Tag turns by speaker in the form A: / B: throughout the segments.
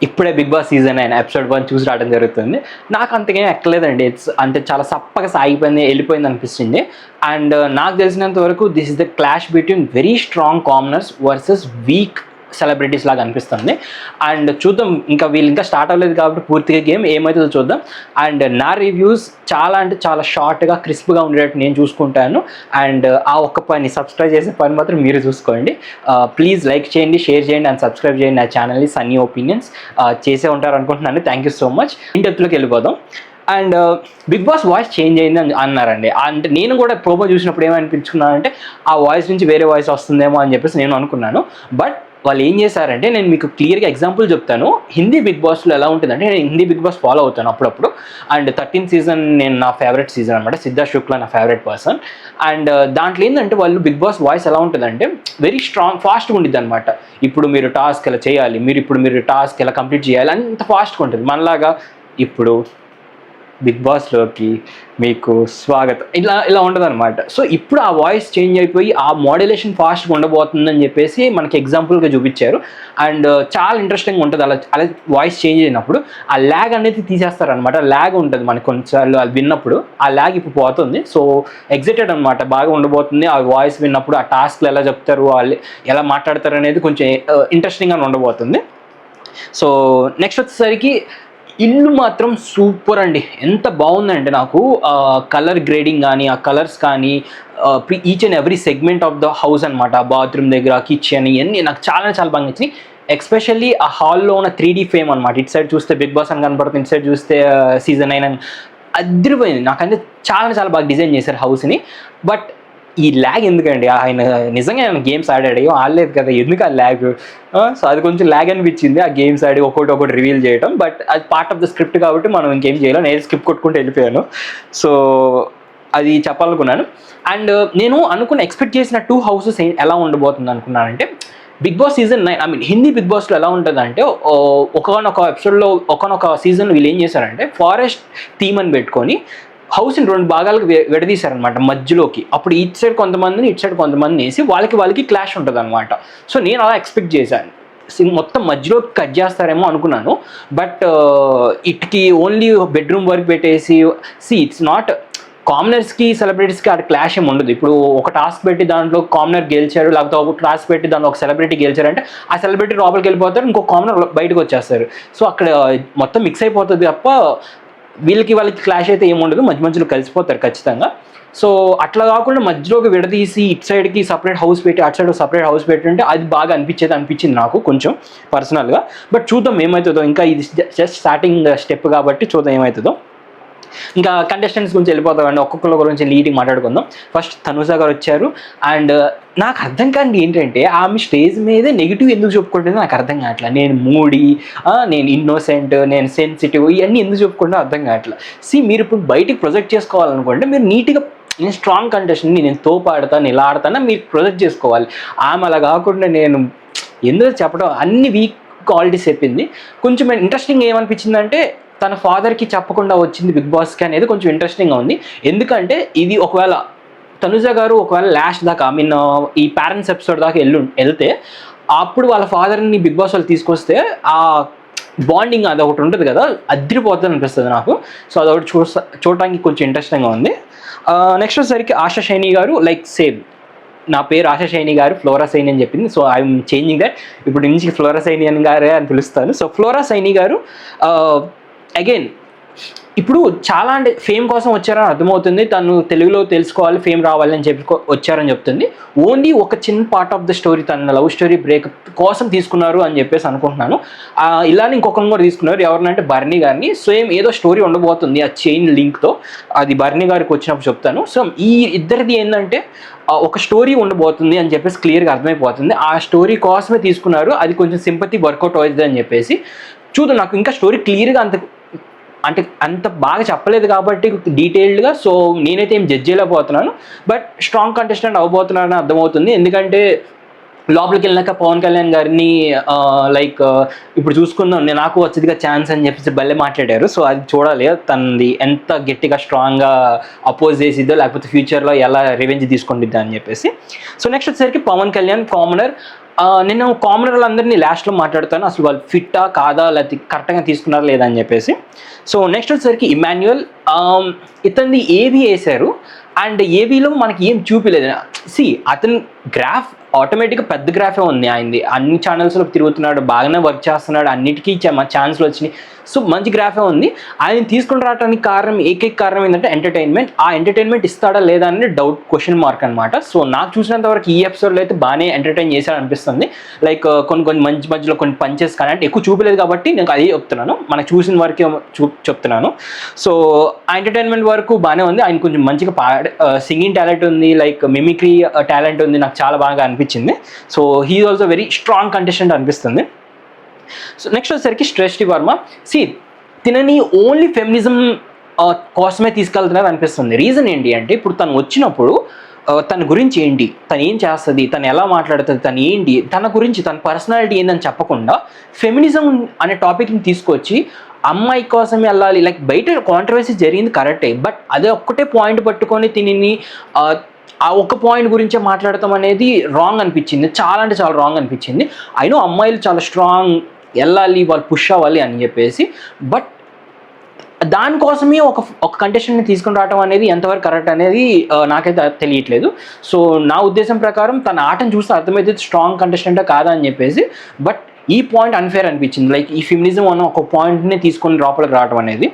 A: ఇప్పుడే big boss season 9 episode 1 చూసి రావడం జరుగుతుంది. నాకు అంతకేం ఎక్కలేదండి. అంటే చాలా సప్పగా సాగిపోయింది, వెళ్ళిపోయింది అనిపిస్తుంది. అండ్ నాకు తెలిసినంత వరకు this is the clash between very strong commoners versus weak celebrities లాగా అనిపిస్తుంది. అండ్ చూద్దాం, ఇంకా వీళ్ళు ఇంకా స్టార్ట్ అవ్వలేదు కాబట్టి పూర్తిగా గేమ్ ఏమవుతుందో చూద్దాం. అండ్ నా రివ్యూస్ చాలా అంటే చాలా షార్ట్గా క్రిస్ప్గా ఉండేటట్టు నేను చూసుకుంటాను. అండ్ ఆ ఒక్క పని సబ్స్క్రైబ్ చేసే పని మాత్రం మీరు చూసుకోండి. ప్లీజ్ లైక్ చేయండి, షేర్ చేయండి అండ్ సబ్స్క్రైబ్ చేయండి నా ఛానల్ని సన్నీ ఒపీనియన్స్. చేసే ఉంటారు అనుకుంటున్నాను. Thank you so much. ఇంటెప్లోకి వెళ్ళిపోదాం. And big boss voice change అయింది అని అన్నారండి. అంటే నేను కూడా ప్రోమో చూసినప్పుడు ఏమనిపించుకున్నానంటే ఆ వాయిస్ నుంచి వేరే వాయిస్ వస్తుందేమో అని చెప్పేసి నేను అనుకున్నాను. బట్ వాళ్ళు ఏం చేశారంటే, నేను మీకు క్లియర్గా ఎగ్జాంపుల్ చెప్తాను. హిందీ బిగ్ బాస్లో ఎలా ఉంటుందంటే, నేను హిందీ బిగ్ బాస్ ఫాలో అవుతాను అప్పుడప్పుడు. అండ్ 13th సీజన్ నేను నా ఫేవరెట్ సీజన్ అనమాట. సిద్ధార్థ్ శుక్లా నా ఫేవరెట్ పర్సన్. అండ్ దాంట్లో ఏంటంటే వాళ్ళు బిగ్ బాస్ వాయిస్ ఎలా ఉంటుందంటే వెరీ స్ట్రాంగ్, ఫాస్ట్గా ఉంటుంది అనమాట. ఇప్పుడు మీరు టాస్క్ ఎలా చేయాలి, మీరు టాస్క్ ఎలా కంప్లీట్ చేయాలి, అంత ఫాస్ట్గా ఉంటుంది. మనలాగా ఇప్పుడు బిగ్ బాస్లోకి మీకు స్వాగతం ఇలా ఉండదు అనమాట. సో ఇప్పుడు ఆ వాయిస్ చేంజ్ అయిపోయి ఆ మోడ్యులేషన్ ఫాస్ట్గా ఉండబోతుందని చెప్పేసి మనకి ఎగ్జాంపుల్గా చూపించారు. అండ్ చాలా ఇంట్రెస్టింగ్ ఉంటుంది అలా వాయిస్ చేంజ్ అయినప్పుడు. ఆ ల్యాగ్ అనేది తీసేస్తారనమాట. ల్యాగ్ ఉంటుంది మనకి కొన్నిసార్లు అది విన్నప్పుడు. ఆ ల్యాగ్ ఇప్పుడు పోతుంది. సో ఎగ్జైటెడ్ అనమాట, బాగా ఉండబోతుంది. ఆ వాయిస్ విన్నప్పుడు ఆ టాస్క్లు ఎలా చెప్తారు, వాళ్ళు ఎలా మాట్లాడతారు అనేది కొంచెం ఇంట్రెస్టింగ్గా ఉండబోతుంది. సో నెక్స్ట్ వచ్చేసరికి ఇల్లు మాత్రం సూపర్ అండి. ఎంత బాగుందంటే నాకు కలర్ గ్రేడింగ్ కానీ, ఆ కలర్స్ కానీ, each and every segment of the house అనమాట. బాత్రూమ్ దగ్గర, కిచెన్, ఇవన్నీ నాకు చాలా చాలా బాగా నచ్చినాయి. ఎస్పెషల్లీ ఆ హాల్లో ఉన్న 3D ఫేమ్ అనమాట. ఇటు సైడ్ చూస్తే బిగ్ బాస్ అని కనపడుతుంది, ఇటు సైడ్ చూస్తే సీజన్ 9 అని అదిరిపోయింది. నాకంటే చాలా చాలా బాగా డిజైన్ చేశారు హౌస్ని. బట్ ఈ ల్యాగ్ ఎందుకండి? ఆయన నిజంగా ఆయన గేమ్స్ ఆడాడు, ఏం ఆడలేదు కదా, ఎందుకు ఆ ల్యాగ్? సో అది కొంచెం ల్యాగ్ అనిపించింది ఆ గేమ్స్ ఆడి ఒకటి రివీల్ చేయడం. బట్ అది పార్ట్ ఆఫ్ ద స్క్రిప్ట్ కాబట్టి మనం ఇంకేం చేయలేం. నేను స్క్రిప్ట్ కొట్టుకుంటూ వెళ్ళిపోయాను. సో అది చెప్పాలనుకున్నాను. అండ్ నేను ఎక్స్పెక్ట్ చేసిన 2 హౌసెస్ ఎలా ఉండబోతుంది అనుకున్నానంటే, big boss season 9 Hindi big బాస్లో ఎలా ఉంటుందంటే, ఒకనొక ఎపిసోడ్లో ఒకనొక సీజన్ వీళ్ళు ఏం చేశారంటే ఫారెస్ట్ థీమ్ అని పెట్టుకొని హౌస్ని 2 భాగాలకు విడదీశారనమాట మధ్యలోకి. అప్పుడు ఇటు సైడ్ కొంతమందిని, ఇటు సైడ్ కొంతమందిని వేసి వాళ్ళకి క్లాష్ ఉంటుంది అనమాట. సో నేను అలా ఎక్స్పెక్ట్ చేశాను. మొత్తం మధ్యలో కట్ చేస్తారేమో అనుకున్నాను. బట్ ఇట్కి ఓన్లీ బెడ్రూమ్ వరకు పెట్టేసి ఇట్స్ నాట్ కామనర్స్కి సెలబ్రిటీస్కి అక్కడ క్లాష్ ఏమి ఉండదు. ఇప్పుడు ఒక టాస్క్ పెట్టి దాంట్లో కామనర్ గెలిచారు, లేకపోతే ఒక టాస్క్ పెట్టి దాంట్లో ఒక సెలబ్రిటీ గెలిచారంటే ఆ సెలబ్రిటీ లోపలికి వెళ్ళిపోతారు, ఇంకో కామనర్ బయటకు వచ్చేస్తారు. సో అక్కడ మొత్తం మిక్స్ అయిపోతుంది తప్ప వాళ్ళకి క్లాష్ అయితే ఏముండదు. మధ్యలో కలిసిపోతారు ఖచ్చితంగా. సో అట్లా కాకుండా మధ్యలోకి విడదీసి ఇటు సైడ్కి సపరేట్ హౌస్ పెట్టి అటు సైడ్ సపరేట్ హౌస్ పెట్టి ఉంటే అది బాగా అనిపించింది నాకు కొంచెం పర్సనల్గా. బట్ చూద్దాం ఏమవుతుందో. ఇంకా ఇది జస్ట్ స్టార్టింగ్ స్టెప్ కాబట్టి చూద్దాం ఏమవుతుందో. ఇంకా కంటెస్టెంట్స్ గురించి వెళ్ళిపోతామండి. ఒక్కొక్కరి గురించి లీడింగ్ మాట్లాడుకుందాం. ఫస్ట్ తనుజ గారు వచ్చారు. అండ్ నాకు అర్థం కాదు ఏంటంటే, ఆమె స్టేజ్ మీదే నెగిటివ్ ఎందుకు చెప్పుకుంటుందో నాకు అర్థం కావట్లేదు. నేను మూడీ, నేను ఇన్నోసెంట్, నేను సెన్సిటివ్, ఇవన్నీ ఎందుకు చెప్పుకుంటో అర్థం కావట్లేదు. మీరు ఇప్పుడు బయటికి ప్రొజెక్ట్ చేసుకోవాలనుకుంటే మీరు నీట్గా నేను స్ట్రాంగ్ కంటెస్టెంట్ని, నేను తోపు ఆడతాను, ఇలా ఆడతాను మీరు ప్రొజెక్ట్ చేసుకోవాలి. ఆమె అలా కాకుండా నేను ఎందుకు చెప్పడం అన్ని వీక్ క్వాలిటీస్ చెప్పింది. కొంచెం ఇంట్రెస్టింగ్ ఏమనిపించిందంటే, తన ఫాదర్కి చెప్పకుండా వచ్చింది బిగ్ బాస్కి అనేది కొంచెం ఇంట్రెస్టింగ్గా ఉంది. ఎందుకంటే ఇది ఒకవేళ తనుజ గారు ఒకవేళ లాస్ట్ దాకా ఈ పేరెంట్స్ ఎపిసోడ్ దాకా వెళ్తే అప్పుడు వాళ్ళ ఫాదర్ని బిగ్ బాస్ వాళ్ళు తీసుకొస్తే ఆ బాండింగ్ అది ఒకటి ఉంటుంది కదా, అదిరిపోతుంది అనిపిస్తుంది నాకు. సో అదొకటి చూడటానికి కొంచెం ఇంట్రెస్టింగ్గా ఉంది. నెక్స్ట్ వచ్చేసరికి ఆశా షైని గారు సేమ్ నా పేరు ఆశా షైని గారు, ఫ్లోరా సైని అని చెప్పింది. So I'm changing that. ఇప్పుడు నుంచి ఫ్లోరా సైని అని గారే అని పిలుస్తాను. సో ఫ్లోరా సైని గారు అగైన్ ఇప్పుడు చాలా అంటే ఫేమ్ కోసం వచ్చారని అర్థమవుతుంది. తను తెలుగులో తెలుసుకోవాలి, ఫేమ్ రావాలని చెప్పి వచ్చారని చెప్తుంది. ఓన్లీ ఒక చిన్న పార్ట్ ఆఫ్ ద స్టోరీ, తన లవ్ స్టోరీ బ్రేక్ కోసం తీసుకున్నారు అని చెప్పేసి అనుకుంటున్నాను. ఇలానే ఇంకొకరిని కూడా తీసుకున్నారు. ఎవరినంటే బర్నీ గారిని. సేమ్ ఏదో స్టోరీ ఉండబోతుంది ఆ చైన్ లింక్తో. అది బర్నీ గారికి వచ్చినప్పుడు చెప్తాను. సో ఈ ఇద్దరిది ఏంటంటే ఒక స్టోరీ ఉండబోతుంది అని చెప్పేసి క్లియర్గా అర్థమైపోతుంది. ఆ స్టోరీ కోసమే తీసుకున్నారు. అది కొంచెం సింపతి వర్కౌట్ అవుతుంది అని చెప్పేసి చూద్దాం. నాకు ఇంకా స్టోరీ క్లియర్గా అంత బాగా చెప్పలేదు కాబట్టి డీటెయిల్డ్గా. సో నేనైతే ఏం జడ్జ్ చేయలేకపోతున్నాను. బట్ స్ట్రాంగ్ కంటెస్టెంట్ అవ్వబోతున్నారని అర్థమవుతుంది. ఎందుకంటే లోపలికి వెళ్ళినాక పవన్ కళ్యాణ్ గారిని ఇప్పుడు చూసుకుందాం, నాకు వచ్చిదిగా ఛాన్స్ అని చెప్పేసి భలే మాట్లాడారు. సో అది చూడాలి తనది ఎంత గట్టిగా స్ట్రాంగ్గా అపోజ్ చేసిద్దో, లేకపోతే ఫ్యూచర్లో ఎలా రివెంజ్ తీసుకుంటుందా అని చెప్పేసి. సో నెక్స్ట్ వచ్చేసరికి పవన్ కళ్యాణ్ కామనర్. నేను కామనర్ వాళ్ళందరినీ లాస్ట్లో మాట్లాడతాను, అసలు వాళ్ళు ఫిట్టా కాదా, లేకపోతే కరెక్ట్గా తీసుకున్నారా లేదా అని చెప్పేసి. సో నెక్స్ట్ వచ్చేసరికి ఇమాన్యుయల్, ఇతన్ని ఏవి వేశారు అండ్ ఏవీలో మనకి ఏం చూపిలేదు. అతని గ్రాఫ్ ఆటోమేటిక్గా పెద్ద గ్రాఫే ఉంది ఆయనది, అన్ని ఛానల్స్లో తిరుగుతున్నాడు, బాగానే వర్క్ చేస్తున్నాడు, అన్నిటికీ ఛాన్స్లు వచ్చినాయి. సో మంచి గ్రాఫే ఉంది. ఆయన తీసుకుని రావడానికి ఏకైక కారణం ఏంటంటే ఎంటర్టైన్మెంట్. ఆ ఎంటర్టైన్మెంట్ ఇస్తాడా లేదా అనేది డౌట్, క్వశ్చన్ మార్క్ అనమాట. సో నాకు చూసినంత వరకు ఈ ఎపిసోడ్లో అయితే బాగానే ఎంటర్టైన్ చేశాడు అనిపిస్తుంది. లైక్ కొన్ని మధ్యలో కొన్ని పంచెస్ కానీ అంటే ఎక్కువ చూపలేదు కాబట్టి నేను అదే చెప్తున్నాను, మనకు చూసిన వరకే చెప్తున్నాను. సో ఆ ఎంటర్టైన్మెంట్ వరకు బాగానే ఉంది. ఆయన కొంచెం మంచిగా సింగింగ్ టాలెంట్ ఉంది, లైక్ మిమిక్రీ టాలెంట్ ఉంది, నాకు చాలా బాగా అనిపించింది. So he is also very strong contestant అనిపిస్తుంది. సో నెక్స్ట్ వచ్చేసరికి శ్రేష్ఠి వర్మ. తినని ఓన్లీ ఫెమినిజం కోసమే తీసుకెళ్తున్నారు అనిపిస్తుంది. రీజన్ ఏంటి అంటే ఇప్పుడు తను వచ్చినప్పుడు తన గురించి ఏంటి, తను ఏం చేస్తుంది, తను ఎలా మాట్లాడుతుంది, తను ఏంటి, తన గురించి తన పర్సనాలిటీ ఏందని చెప్పకుండా ఫెమినిజం అనే టాపిక్ని తీసుకొచ్చి అమ్మాయి కోసం వెళ్ళాలి, లైక్ బయట కాంట్రవర్సీ జరిగింది కరెక్టే, బట్ అదే ఒక్కటే పాయింట్ పట్టుకొని తిని ఆ ఒక్క పాయింట్ గురించే మాట్లాడతాం అనేది రాంగ్ అనిపించింది, చాలా అంటే చాలా రాంగ్ అనిపించింది. అయినో అమ్మాయిలు చాలా స్ట్రాంగ్, వెళ్ళాలి, వాళ్ళు పుష్ అవ్వాలి అని చెప్పేసి, బట్ దానికోసమే ఒక కంటెస్టెంట్ని తీసుకుని రావడం అనేది ఎంతవరకు కరెక్ట్ అనేది నాకైతే తెలియట్లేదు. సో నా ఉద్దేశం ప్రకారం తన ఆటను చూస్తే అర్థమైతే స్ట్రాంగ్ కంటెస్టెంటే కాదా అని చెప్పేసి, బట్ ఈ పాయింట్ అన్ఫేర్ అనిపించింది, లైక్ ఈ ఫెమినిజం అన్న ఒక పాయింట్ని తీసుకొని లోపలికి రావడం అనేది.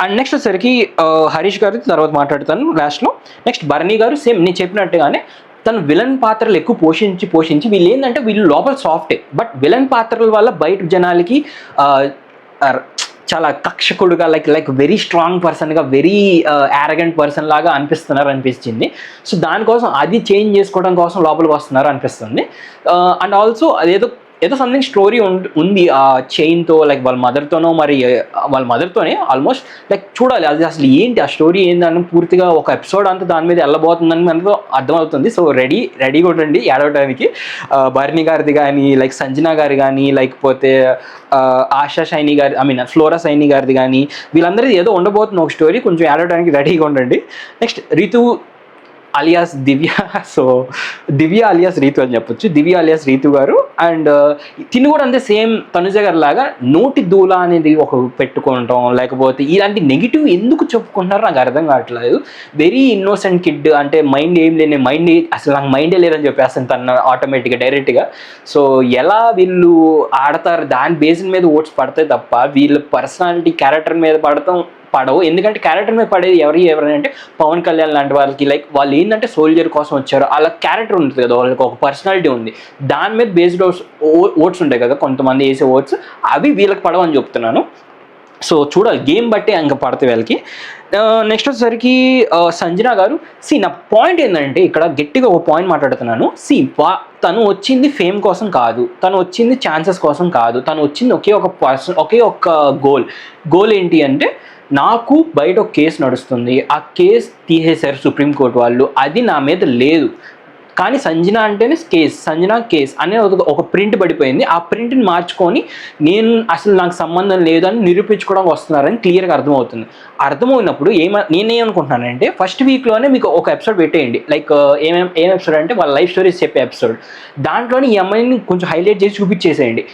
A: అండ్ నెక్స్ట్ వచ్చేసరికి హరీష్ గారి తర్వాత మాట్లాడతాను లాస్ట్లో. నెక్స్ట్ భరణి గారు, సేమ్ నేను చెప్పినట్టుగానే తను విలన్ పాత్రలు ఎక్కువ పోషించి వీళ్ళు ఏంటంటే వీళ్ళు లోపల సాఫ్టే, బట్ విలన్ పాత్రల వల్ల బయట జనాలకి చాలా కక్షకుడుగా లైక్ వెరీ స్ట్రాంగ్ పర్సన్గా, వెరీ యారగెంట్ పర్సన్ లాగా అనిపించింది. సో దానికోసం అది చేంజ్ చేసుకోవడం కోసం లోపలికి వస్తున్నారు అనిపిస్తుంది. అండ్ ఆల్సో ఏదో సంథింగ్ స్టోరీ ఉంది ఆ చైన్తో, లైక్ వాళ్ళ మదర్తోనే ఆల్మోస్ట్, లైక్ చూడాలి అది అసలు ఏంటి, ఆ స్టోరీ ఏందని పూర్తిగా ఒక ఎపిసోడ్ అంతా దాని మీద వెళ్ళబోతుందని మనకు అర్థమవుతుంది. సో రెడీగా ఉండండి ఏడవడానికి. భరణి గారిది కానీ, లైక్ సంజన గారి కానీ, లేకపోతే ఆశా షైని గారి ఫ్లోరా సైని గారిది కానీ, వీళ్ళందరిది ఏదో ఉండబోతుంది ఒక స్టోరీ, కొంచెం ఏడవడానికి రెడీగా ఉండండి. నెక్స్ట్ రీతు అలియాస్ దివ్య. సో దివ్య అలియాస్ రీతు అని చెప్పొచ్చు, దివ్య అలియాస్ రీతు గారు. అండ్ తిని కూడా అంతే సేమ్ తనుజ గారి లాగా నోటి దూల అనేది ఒక పెట్టుకుంటాం, లేకపోతే ఇలాంటి నెగిటివ్ ఎందుకు చెప్పుకుంటున్నారో నాకు అర్థం కావట్లేదు. వెరీ ఇన్నోసెంట్ కిడ్, అంటే మైండ్ ఏం లేని, అసలు నాకు మైండే లేదని చెప్పేస్తాను తను ఆటోమేటిక్గా డైరెక్ట్గా. సో ఎలా వీళ్ళు ఆడతారు దాని బేసిస్ మీద ఓట్స్ పడతాయి తప్ప వీళ్ళ పర్సనాలిటీ క్యారెక్టర్ మీద పడవు. ఎందుకంటే క్యారెక్టర్ మీద పడేది ఎవరైనా అంటే పవన్ కళ్యాణ్ లాంటి వాళ్ళకి, లైక్ వాళ్ళు ఏంటంటే సోల్జర్ కోసం వచ్చారు, అలా క్యారెక్టర్ ఉంటుంది కదా, వాళ్ళకి ఒక పర్సనాలిటీ ఉంది, దాని మీద బేస్డ్ ఓట్స్ ఉంటాయి కదా కొంతమంది వేసే ఓట్స్, అవి వీళ్ళకి పడవని చెప్తున్నాను. సో చూడాలి, గేమ్ బట్టే ఇంకా పడతాయి వీళ్ళకి. నెక్స్ట్ వచ్చేసరికి సంజన గారు. నా పాయింట్ ఏంటంటే ఇక్కడ గట్టిగా ఒక పాయింట్ మాట్లాడుతున్నాను. తను వచ్చింది ఫేమ్ కోసం కాదు, తను వచ్చింది ఛాన్సెస్ కోసం కాదు, తను వచ్చింది ఒకే ఒక గోల్ ఏంటి అంటే, నాకు బయట ఒక కేసు నడుస్తుంది, ఆ కేసు తీసేశారు సుప్రీంకోర్టు వాళ్ళు, అది నా మీద లేదు, కానీ సంజన అంటేనే సంజన కేస్ అనే ఒక ప్రింట్ పడిపోయింది, ఆ ప్రింట్ని మార్చుకొని నేను అసలు నాకు సంబంధం లేదని నిరూపించుకోవడానికి వస్తున్నారని క్లియర్గా అర్థమవుతున్నప్పుడు నేనేమనుకుంటున్నానంటే ఫస్ట్ వీక్లోనే మీకు ఒక ఎపిసోడ్ పెట్టేయండి, లైక్ ఏం ఎపిసోడ్ అంటే వాళ్ళ లైఫ్ స్టోరీస్ చెప్పే ఎపిసోడ్, దాంట్లోనే ఈ అమ్మాయిని కొంచెం హైలైట్ చేసి చూపించేసేయండి,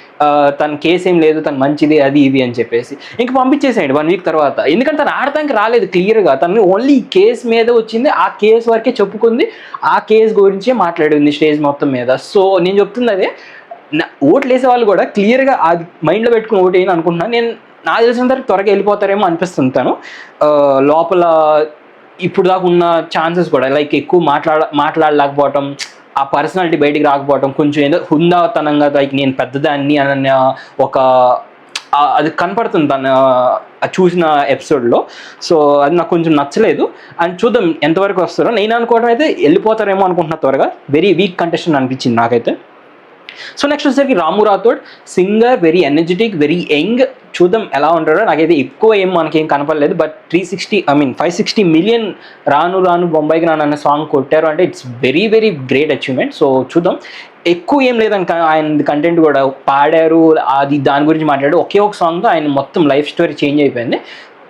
A: తన కేసు ఏం లేదు, తను మంచిది అది ఇది అని చెప్పేసి ఇంకా పంపించేసేయండి 1 వీక్ తర్వాత. ఎందుకంటే తను ఆడటానికి రాలేదు క్లియర్గా, తను ఓన్లీ కేసు మీద వచ్చింది, ఆ కేసు వరకే చెప్పుకుంది, ఆ కేసు గురించి మాట్లాడింది స్టేజ్ మొత్తం మీద. సో నేను చెప్తుంది అదే, ఓట్లు వేసే వాళ్ళు కూడా క్లియర్గా అది మైండ్లో పెట్టుకుని ఓటు వేయని అనుకుంటున్నాను. నేను నాకు తెలిసిన తర్వాత త్వరగా వెళ్ళిపోతారేమో అనిపిస్తుంటాను. లోపల ఇప్పుడు దాకా ఉన్న ఛాన్సెస్ కూడా లైక్ ఎక్కువ మాట్లాడలేకపోవటం, ఆ పర్సనాలిటీ బయటికి రాకపోవటం, కొంచెం ఏదో హుందాతనంగా లైక్ నేను పెద్దదాన్ని అన్న ఒక అది కనపడుతుంది తను చూసిన ఎపిసోడ్లో. సో అది నాకు కొంచెం నచ్చలేదు. అండ్ చూద్దాం ఎంతవరకు వస్తారో. నేను అనుకోవడం అయితే వెళ్ళిపోతారేమో అనుకుంటున్నా త్వరగా, వెరీ వీక్ కంటెస్టెంట్ అనిపించింది నాకైతే. సో నెక్స్ట్ వచ్చేసరికి Ramu Rathod, singer, very energetic, very young. చూద్దాం ఎలా ఉంటాడో. నాకైతే ఎక్కువ మనకేం కనపడలేదు, బట్ 560 మిలియన్ రాను బొంబాయికి రాను అనే సాంగ్ కొట్టారు అంటే it's very very great achievement. So చూద్దాం. ఎక్కువ ఏం లేదని ఆయన కంటెంట్ కూడా పాడారు, అది దాని గురించి మాట్లాడారు. ఒకే ఒక సాంగ్తో ఆయన మొత్తం లైఫ్ స్టోరీ చేంజ్ అయిపోయింది.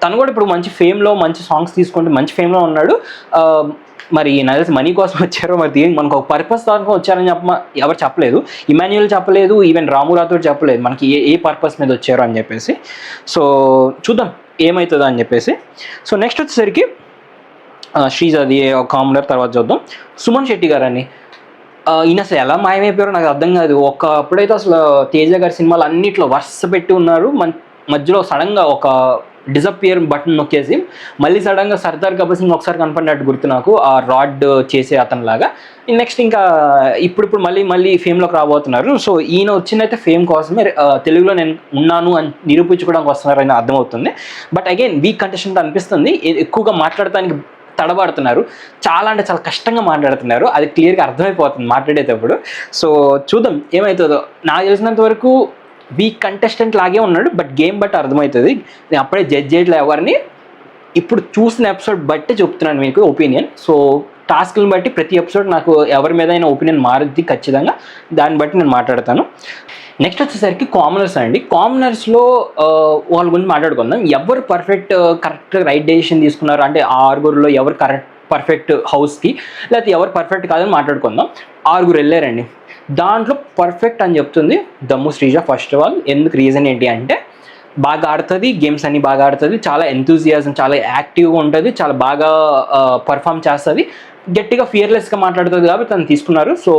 A: తను కూడా ఇప్పుడు మంచి ఫేమ్లో మంచి సాంగ్స్ తీసుకుంటూ మంచి ఫేమ్లో ఉన్నాడు. మరి నాకు తెలిసి మనీ కోసం వచ్చారో మరి దీనికి మనకు ఒక పర్పస్ దాకా వచ్చారని ఎవరు చెప్పలేదు. ఇమాన్యుయల్ చెప్పలేదు, ఈవెన్ రాము రాథోడ్ చెప్పలేదు మనకి ఏ పర్పస్ మీద వచ్చారో అని చెప్పేసి. సో చూద్దాం ఏమవుతుందో అని చెప్పేసి. సో నెక్స్ట్ వచ్చేసరికి శ్రీజాది ఒక కామనర్, తర్వాత చూద్దాం సుమన్ శెట్టి గారు అని. ఈయన అసలు ఎలా మాయమైపోయారో నాకు అర్థం కాదు. ఒకప్పుడైతే అసలు తేజ గారి సినిమాలు అన్నిట్లో వరుస పెట్టి ఉన్నారు, మధ్యలో సడన్గా ఒక డిసపియర్ బటన్ నొక్కేసి మళ్ళీ సడన్గా సర్దార్ గబ్బర్ సింగ్ ఒకసారి కనపడినట్టు గుర్తు నాకు, ఆ రాడ్ చేసే అతనిలాగా. నెక్స్ట్ ఇంకా ఇప్పుడు మళ్ళీ ఫేమ్లోకి రాబోతున్నారు. సో ఈయన వచ్చిందైతే ఫేమ్ కోసమే, తెలుగులో నేను ఉన్నాను అని నిరూపించుకోవడానికి వస్తున్నారని అర్థమవుతుంది. బట్ అగైన్ వీక్ కంటెస్టెంట్ అనిపిస్తుంది, ఎక్కువగా మాట్లాడటానికి తడబడుతున్నారు, చాలా అంటే చాలా కష్టంగా మాట్లాడుతున్నారు, అది క్లియర్గా అర్థమైపోతుంది మాట్లాడేటప్పుడు. సో చూద్దాం ఏమవుతుందో. నాకు తెలిసినంత వరకు వీక్ కంటెస్టెంట్ లాగే ఉన్నాడు, బట్ గేమ్ బట్టి అర్థమవుతుంది. నేను అప్పుడే జడ్జ్ చేయట్లేదు ఎవరిని, ఇప్పుడు చూసిన ఎపిసోడ్ బట్టి చెప్తున్నాను మీకు ఒపీనియన్. సో టాస్క్లను బట్టి ప్రతి ఎపిసోడ్ నాకు ఎవరి మీద అయినా ఒపీనియన్ మారుద్ది ఖచ్చితంగా, దాన్ని బట్టి నేను మాట్లాడతాను. నెక్స్ట్ వచ్చేసరికి కామనర్స్ అండి. కామనర్స్లో వాళ్ళ గురించి మాట్లాడుకుందాం. ఎవరు కరెక్ట్ రైట్ డెసిషన్ తీసుకున్నారు అంటే ఆ ఆరుగురులో ఎవరు పర్ఫెక్ట్ హౌస్కి, లేకపోతే ఎవరు పర్ఫెక్ట్ కాదని మాట్లాడుకుందాం. 6 వెళ్ళారండి, దాంట్లో పర్ఫెక్ట్ అని చెప్తుంది దమ్ము శ్రీజ. ఫస్ట్ ఆఫ్ ఆల్ ఎందుకు, రీజన్ ఏంటి అంటే బాగా ఆడుతుంది, గేమ్స్ అన్ని బాగా ఆడుతుంది, చాలా ఎంతూజియాజం, చాలా యాక్టివ్గా ఉంటుంది, చాలా బాగా పర్ఫామ్ చేస్తుంది, గట్టిగా ఫియర్లెస్గా మాట్లాడుతుంది కాబట్టి తను తీసుకున్నారు. సో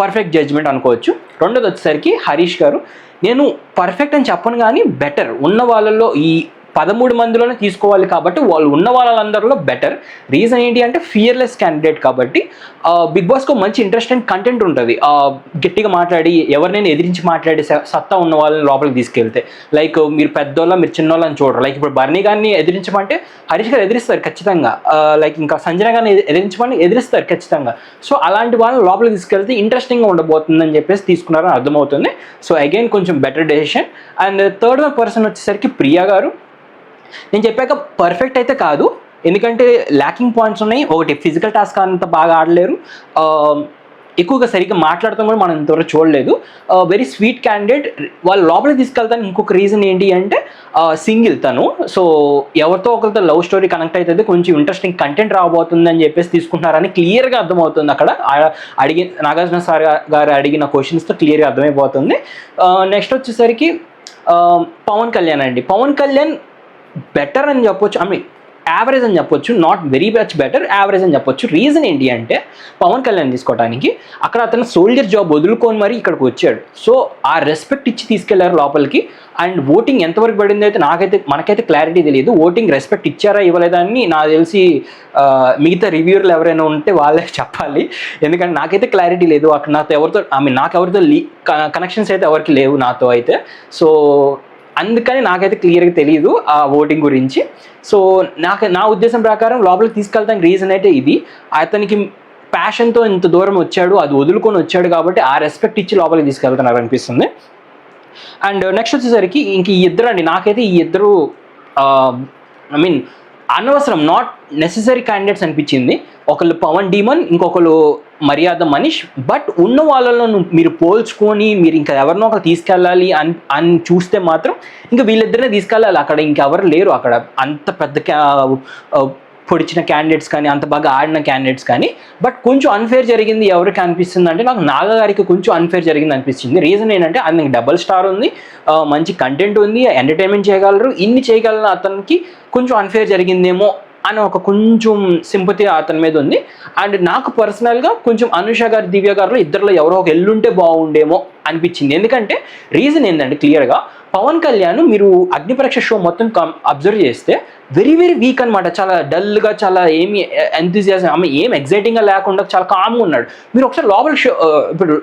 A: పర్ఫెక్ట్ జడ్జ్మెంట్ అనుకోవచ్చు. రెండోది వచ్చేసరికి హరీష్ గారు. నేను పర్ఫెక్ట్ అని చెప్పను కానీ బెటర్ ఉన్న వాళ్ళల్లో ఈ 13 మందిలోనే తీసుకోవాలి కాబట్టి వాళ్ళు ఉన్న వాళ్ళందరిలో బెటర్. రీజన్ ఏంటి అంటే ఫియర్లెస్ క్యాండిడేట్ కాబట్టి బిగ్ బాస్కు మంచి ఇంట్రెస్టింగ్ కంటెంట్ ఉంటుంది. గట్టిగా మాట్లాడి ఎవరినైనా ఎదిరించి మాట్లాడే సత్తా ఉన్న వాళ్ళని లోపలికి తీసుకెళ్తే, లైక్ మీరు పెద్దోళ్ళ మీరు చిన్నోళ్ళని చూడరు. లైక్ ఇప్పుడు బర్నీ గారిని ఎదిరించమంటే హరీష్ గారు ఎదిరిస్తారు ఖచ్చితంగా, లైక్ ఇంకా సంజన గారిని ఎదిరించమని ఎదిరిస్తారు ఖచ్చితంగా. సో అలాంటి వాళ్ళని లోపలికి తీసుకెళ్తే ఇంట్రెస్టింగ్గా ఉండబోతుందని చెప్పేసి తీసుకున్నారని అర్థమవుతుంది. సో అగైన్ కొంచెం better decision. And third person వచ్చేసరికి ప్రియా గారు. నేను చెప్పాక పర్ఫెక్ట్ అయితే కాదు, ఎందుకంటే ల్యాకింగ్ పాయింట్స్ ఉన్నాయి. ఒకటి ఫిజికల్ టాస్క్ అంత బాగా ఆడలేరు, ఎక్కువగా సరిగ్గా మాట్లాడతాం కూడా మనం ఇంతవరకు చూడలేదు. Very sweet candidate. వాళ్ళు లోపలికి తీసుకెళ్తాను. ఇంకొక రీజన్ ఏంటి అంటే సింగిల్ తను, సో ఎవరితో ఒకరితో లవ్ స్టోరీ కనెక్ట్ అవుతుంది, కొంచెం ఇంట్రెస్టింగ్ కంటెంట్ రాబోతుందని చెప్పేసి తీసుకుంటున్నారని క్లియర్గా అర్థమవుతుంది. అక్కడ నాగార్జున సార్ గారు అడిగిన క్వశ్చన్స్తో క్లియర్గా అర్థమైపోతుంది. నెక్స్ట్ వచ్చేసరికి పవన్ కళ్యాణ్ అండి. పవన్ కళ్యాణ్ బెటర్ అని చెప్పొచ్చు, ఐ మీన్ యావరేజ్ అని చెప్పొచ్చు, not very much better, average అని చెప్పొచ్చు. రీజన్ ఏంటి అంటే పవన్ కళ్యాణ్ తీసుకోవడానికి అక్కడ అతను సోల్జర్ జాబ్ వదులుకొని మరి ఇక్కడికి వచ్చాడు. సో ఆ రెస్పెక్ట్ ఇచ్చి తీసుకెళ్లారు లోపలికి. అండ్ ఓటింగ్ ఎంతవరకు పడింది అయితే మనకైతే క్లారిటీ తెలియదు. ఓటింగ్ రెస్పెక్ట్ ఇచ్చారా ఇవ్వలేదా అని నాకు తెలిసి మిగతా రివ్యూర్లు ఎవరైనా ఉంటే వాళ్ళే చెప్పాలి, ఎందుకంటే నాకైతే క్లారిటీ లేదు. అక్కడ నాకు ఎవరితో కనెక్షన్స్ అయితే ఎవరికి లేవు నాతో అయితే. సో అందుకని నాకైతే క్లియర్గా తెలియదు ఆ ఓటింగ్ గురించి. సో నా ఉద్దేశం ప్రకారం లోపలికి తీసుకెళ్తానికి రీజన్ అయితే ఇది. అతనికి ప్యాషన్తో ఇంత దూరం వచ్చాడు, అది వదులుకొని వచ్చాడు కాబట్టి ఆ రెస్పెక్ట్ ఇచ్చి లోపలికి తీసుకెళ్తున్నారు అనిపిస్తుంది. అండ్ నెక్స్ట్ వచ్చేసరికి ఇంక ఈ ఇద్దరు అండి. నాకైతే ఈ ఇద్దరు ఐ మీన్ అనవసరం, నాట్ నెసెసరీ క్యాండిడేట్స్ అనిపించింది. ఒకళ్ళు పవన్ డీమన్, ఇంకొకరు మర్యాద మనీష్. బట్ ఉన్న వాళ్ళలో మీరు పోల్చుకొని మీరు ఇంకా ఎవరినో ఒకరు తీసుకెళ్ళాలి అని చూస్తే మాత్రం ఇంకా వీళ్ళిద్దరినే తీసుకెళ్ళాలి. అక్కడ ఇంకెవరు లేరు అక్కడ అంత పెద్ద పొడిచిన క్యాండిడేట్స్ కానీ, అంత బాగా ఆడిన క్యాండిడేట్స్ కానీ. బట్ కొంచెం అన్ఫేర్ జరిగింది ఎవరికి అనిపిస్తుంది అంటే నాకు నాగా గారికి కొంచెం అన్ఫేర్ జరిగింది అనిపిస్తుంది. రీజన్ ఏంటంటే అతనికి డబల్ స్టార్ ఉంది, మంచి కంటెంట్ ఉంది, ఎంటర్టైన్మెంట్ చేయగలరు, ఇన్ని చేయగలన అతనికి కొంచెం అన్ఫేర్ జరిగిందేమో అని ఒక కొంచెం సింపతి అతని మీద ఉంది. అండ్ నాకు పర్సనల్గా కొంచెం అనుష గారు, దివ్య గారిలో ఇద్దరిలో ఎవరో ఒక ఎల్లుంటే బాగుండేమో అనిపించింది. ఎందుకంటే రీజన్ ఏంటంటే క్లియర్గా పవన్ కళ్యాణ్ మీరు అగ్నిపరీక్ష షో మొత్తం అబ్జర్వ్ చేస్తే వెరీ వెరీ వీక్ అనమాట. చాలా డల్గా, చాలా ఏమి ఎంతూజియాజం, ఏం ఎగ్జైటింగ్గా లేకుండా చాలా కామ్గా ఉన్నాడు. మీరు ఒకసారి లోపల ఇప్పుడు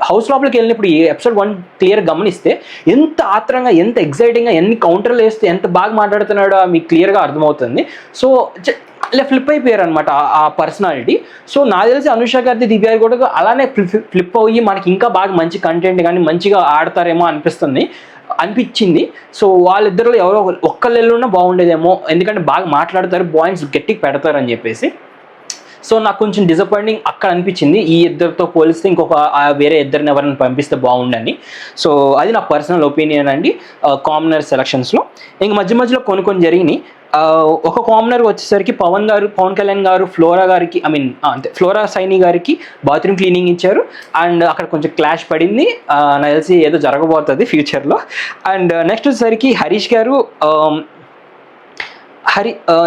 A: హౌస్ లోపలికి వెళ్ళినప్పుడు ఈ ఎపిసోడ్ 1 క్లియర్ గమనిస్తే ఎంత ఆత్రంగా, ఎంత ఎగ్జైటింగ్గా, ఎన్ని కౌంటర్లు వేస్తే ఎంత బాగా మాట్లాడుతున్నాడో మీకు క్లియర్గా అర్థమవుతుంది. సో ఫ్లిప్ అయిపోయారు అనమాట ఆ పర్సనాలిటీ. సో నాకు తెలిసి అనుష గారిది, దివ్య గారి కూడా అలానే ఫ్లిప్ అయ్యి మనకి ఇంకా బాగా మంచి కంటెంట్ కానీ మంచిగా ఆడతారేమో అనిపించింది. సో వాళ్ళిద్దరిలో ఎవరో ఒక్కళ్ళు ఎల్లున్నా బాగుండేదేమో, ఎందుకంటే బాగా మాట్లాడతారు, పాయింట్స్ గట్టిగా పెడతారు అని చెప్పేసి. సో నాకు కొంచెం డిసప్పాయింటింగ్ అక్కడ అనిపించింది. ఈ ఇద్దరితో పోలిస్తే ఇంకొక వేరే ఇద్దరిని ఎవరైనా పంపిస్తే బాగుండని. సో అది నా పర్సనల్ ఒపీనియన్ అండి కామనర్ సెలక్షన్స్లో. ఇంక మధ్య మధ్యలో కొన్ని జరిగినాయి. ఒక కామనర్ వచ్చేసరికి పవన్ కళ్యాణ్ గారు ఫ్లోరా గారికి అంతే ఫ్లోరా సైని గారికి బాత్రూమ్ క్లీనింగ్ ఇచ్చారు. అండ్ అక్కడ కొంచెం క్లాష్ పడింది. నాకు తెలిసి ఏదో జరగబోతుంది ఫ్యూచర్లో. అండ్ నెక్స్ట్ వచ్చేసరికి హరీష్ గారు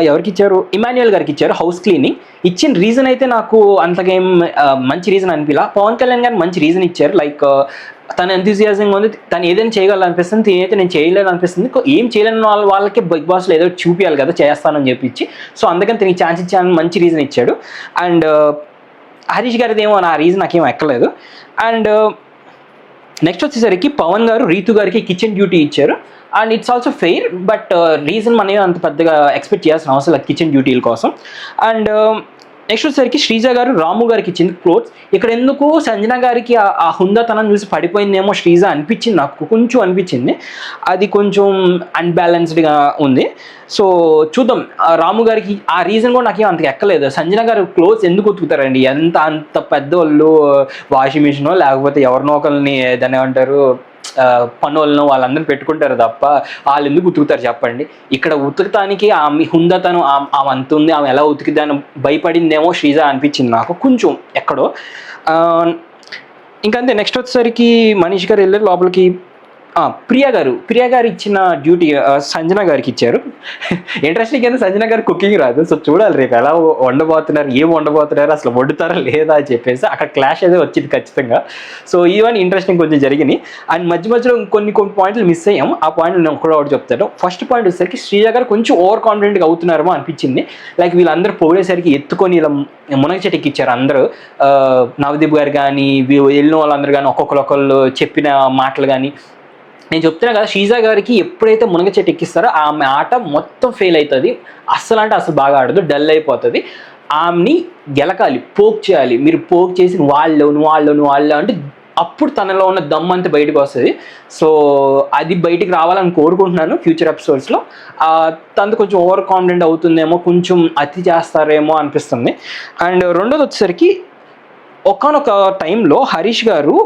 A: ఎవరికి ఇచ్చారు, ఇమాన్యుయల్ గారికి ఇచ్చారు హౌస్ క్లీనింగ్. ఇచ్చిన రీజన్ అయితే నాకు అంతగా ఏం మంచి రీజన్ అనిపించలా. పవన్ కళ్యాణ్ గారు మంచి రీజన్ ఇచ్చారు, లైక్ తన ఎంతూజియాజంగా ఉంది, తను ఏదైనా చేయగలనిపిస్తుంది, నేనైతే నేను చేయలేదు అనిపిస్తుంది. ఏం చేయలేని వాళ్ళకి బిగ్ బాస్లో ఏదో చూపించాలి కదా చేస్తానని చెప్పించి, సో అందుకని తనకి ఛాన్స్ ఇచ్చానని మంచి రీజన్ ఇచ్చాడు. అండ్ హరీష్ గారిది ఏమో నా రీజన్ నాకేం ఎక్కలేదు. అండ్ నెక్స్ట్ వచ్చేసరికి పవన్ గారు రీతు గారికి కిచెన్ డ్యూటీ ఇచ్చారు. And it's also fair, but reason మనం అంత పెద్దగా ఎక్స్పెక్ట్ చేయాల్సిన అవసరం లేదు కిచెన్ డ్యూటీల కోసం. అండ్ నెక్స్ట్ వచ్చేసరికి శ్రీజ గారు రాము గారికి ఇచ్చింది క్లోత్స్. ఇక్కడ ఎందుకు సంజన గారికి ఆ హుందాతనం చూసి పడిపోయిందేమో శ్రీజ అనిపించింది, నాకు కొంచెం అనిపించింది. అది కొంచెం అన్బ్యాలెన్స్డ్గా ఉంది. సో చూద్దాం. రాము గారికి ఆ రీజన్ కూడా నాకేం అంతగా ఎక్కలేదు. సంజన గారు క్లోత్స్ ఎందుకు ఉతుకుతారండి, అంత పెద్దోళ్ళు వాషింగ్ మిషనో లేకపోతే ఎవరినో ఒకరిని దాన్ని ఏమంటారు పనులను వాళ్ళందరినీ పెట్టుకుంటారు తప్ప వాళ్ళు ఎందుకు ఉతుకుతారు చెప్పండి. ఇక్కడ ఉతుకుతానికి ఆమె హుందాతనం ఆమె అంత ఉంది, ఆమె ఎలా ఉతికిదాన్ని భయపడిందేమో శ్రీజ అనిపించింది నాకు కొంచెం ఎక్కడో. ఇంకంతే. నెక్స్ట్ వచ్చేసరికి మనీష్ గారు వెళ్ళారు లోపలికి. ప్రియా గారు ఇచ్చిన డ్యూటీ సంజన గారికి ఇచ్చారు. ఇంట్రెస్టింగ్ అయితే సంజన గారు కుకింగ్ రాదు, సో చూడాలి రేపు ఎలా వండబోతున్నారు, ఏం వండబోతున్నారు, అసలు వండుతారా లేదా అని చెప్పేసి అక్కడ క్లాష్ అయితే వచ్చింది ఖచ్చితంగా. సో ఇవన్నీ ఇంట్రెస్టింగ్ కొంచెం జరిగినాయి. అండ్ మధ్యలో కొన్ని పాయింట్లు మిస్ అయ్యాము. ఆ పాయింట్లు నేను ఒకటి చెప్తాను. ఫస్ట్ పాయింట్ వచ్చేసరికి శ్రీజ గారు కొంచెం ఓవర్ కాన్ఫిడెంట్గా అవుతున్నారేమో అనిపించింది. లైక్ వీళ్ళందరూ పొగిడేసరికి ఎత్తుకొని ఇలా మునగ చెట్టుకి ఇచ్చారు అందరూ. నవదీప్ గారు కానీ వెళ్ళిన వాళ్ళందరూ కానీ ఒక్కొక్కరు చెప్పిన మాటలు కానీ. నేను చెప్తున్నా కదా, శ్రీజ గారికి ఎప్పుడైతే మునగ చెట్టు ఎక్కిస్తారో ఆమె ఆట మొత్తం ఫెయిల్ అవుతుంది. అసలు బాగా ఆడదు, డల్ అయిపోతుంది. ఆమెని గెలకాలి, పోక్ చేయాలి. మీరు పోక్ చేసి వాళ్ళు అంటే అప్పుడు తనలో ఉన్న దమ్ అంతా బయటకు వస్తుంది. సో అది బయటికి రావాలని కోరుకుంటున్నాను ఫ్యూచర్ ఎపిసోడ్స్లో. తనతో కొంచెం ఓవర్ కాన్ఫిడెంట్ అవుతుందేమో, కొంచెం అతి చేస్తారేమో అనిపిస్తుంది. అండ్ రెండోది వచ్చేసరికి ఒకానొక టైంలో హరీష్ గారు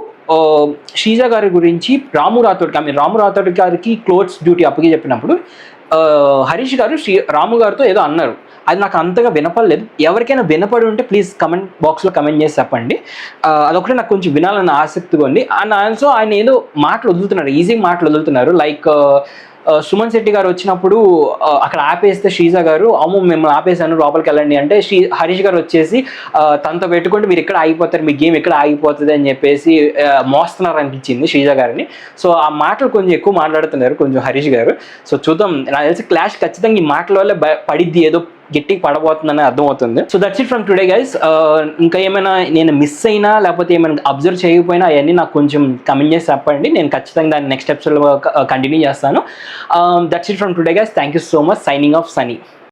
A: శ్రీజ గారి గురించి రాము రాథోడ్ గారికి క్లోత్స్ డ్యూటీ అప్పగి చెప్పినప్పుడు హరీష్ గారు రాము గారితో ఏదో అన్నారు. అది నాకు అంతగా వినపడలేదు. ఎవరికైనా వినపడి ఉంటే ప్లీజ్ కమెంట్ బాక్స్లో కమెంట్ చేసి చెప్పండి. అదొకటి నాకు కొంచెం వినాలన్న ఆసక్తిగా ఉంది. అండ్ ఆల్సో ఆయన ఏదో మాటలు వదులుతున్నారు, ఈజీ మాటలు వదులుతున్నారు. లైక్ సుమన్ శెట్టి గారు వచ్చినప్పుడు అక్కడ ఆపేస్తే శ్రీజ గారు అమ్మో మిమ్మల్ని ఆపేసాను లోపలికి వెళ్ళండి అంటే హరీష్ గారు వచ్చేసి తనతో పెట్టుకుంటే మీరు ఎక్కడ ఆగిపోతారు, మీ గేమ్ ఎక్కడ ఆగిపోతుంది అని చెప్పేసి మోస్తున్నారు అనిపించింది శ్రీజ గారిని. సో ఆ మాటలు కొంచెం ఎక్కువ మాట్లాడుతున్నారు కొంచెం హరీష్ గారు. సో చూద్దాం. నాకు తెలిసి క్లాష్ ఖచ్చితంగా ఈ మాటల వల్ల పడిద్ది, ఏదో గట్టికి పడబోతుందని అర్థమవుతుంది. So that's it from today guys. ఇంకా ఏమైనా నేను మిస్ అయినా లేకపోతే ఏమైనా అబ్జర్వ్ చేయకపోయినా అవన్నీ నాకు కొంచెం కమెంట్ చేసి చెప్పండి. నేను ఖచ్చితంగా దాన్ని నెక్స్ట్ ఎపిసోడ్లో కంటిన్యూ చేస్తాను. That's it from today guys. Thank you so much. Signing off Sunny.